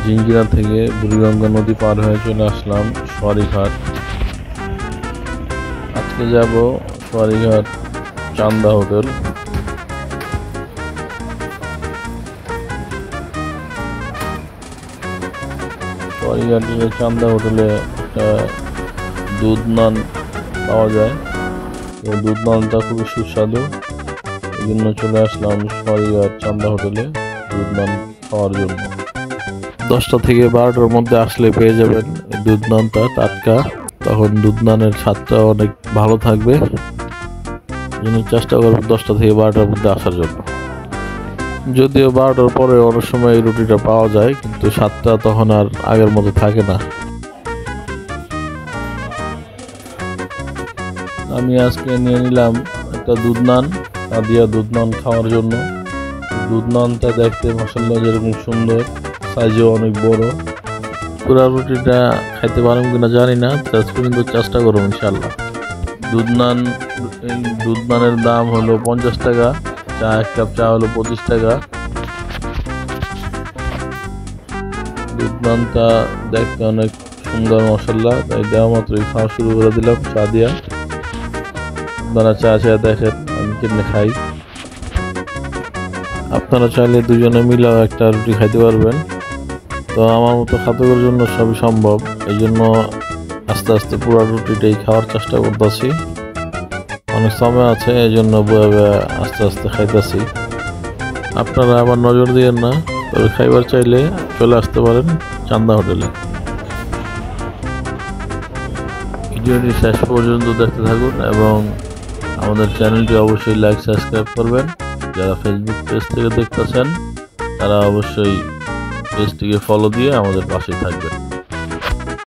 জিঞ্জিরা থেকে বুড়িগঙ্গা নদী পার হয়ে চলে আসলাম সওয়ারিঘাট। আজকে যাব সওয়ারিঘাট চান্দা হোটেল। সওয়ারিঘাটের চান্দা হোটেলে একটা দুধ নান পাওয়া যায়, এই দুধ নানটা খুবই সুস্বাদু। এই জন্য চলে আসলাম সওয়ারিঘাট চান্দা হোটেলে দুধ নান খাওয়ার জন্য। 10টা থেকে 12টার মধ্যে আসলে পেয়ে যাবেন এই দুধ নানটা টাটকা, তখন দুধ নানের স্বাদটা অনেক ভালো থাকবে। এই জন্য চেষ্টা করবেন 10টা থেকে 12টার মধ্যে আসার জন্য। যদিও 12টার পরে অনেক সময় এই রুটিটা পাওয়া যায়, কিন্তু স্বাদটা তখন আর আগের মতো থাকে না। আমি আজকে নিয়ে নিলাম একটা দুধ নান, সাদিয়া দুধ নান খাওয়ার জন্য। দুধ নানটা দেখতে মাশাআল্লাহ যেরকম সুন্দর, সাইজও অনেক বড়। পুরা রুটিটা খাইতে পারবো কিনা জানি না, কিন্তু চেষ্টা করবো ইনশাল্লাহ। দুধ নানের দাম হলো 50 টাকা, চা এক কাপ চা হলো 25 টাকা। দুধ নানটা দেখতে অনেক সুন্দর মাশাআল্লাহ, তাই দেওয়া মাত্রই খাওয়া শুরু করে দিলাম চা দিয়া। আপনারা চা দেখেন আমি কেমনে খাই। আপনারা চাইলে দুজনে মিলেও একটা রুটি খাইতে পারবেন। তো আমার মতো খাদ্যের জন্য সবই সম্ভব, এই জন্য আস্তে আস্তে পুরো রুটিটাই খাওয়ার চেষ্টা করতেছি। অনেক সময় আছে, এই জন্য বয়ে আস্তে আস্তে খাইতেছি। আপনারা আবার নজর দিয়েন না, তবে খাইবার চাইলে চলে আসতে পারেন চান্দা হোটেলে। ভিডিওটি শেষ পর্যন্ত দেখতে থাকুন এবং আমাদের চ্যানেলটি অবশ্যই লাইক সাবস্ক্রাইব করবেন। যারা ফেসবুক পেজ থেকে দেখতেছেন তারা অবশ্যই পেজটিকে ফলো দিয়ে আমাদের পাশে থাকবেন।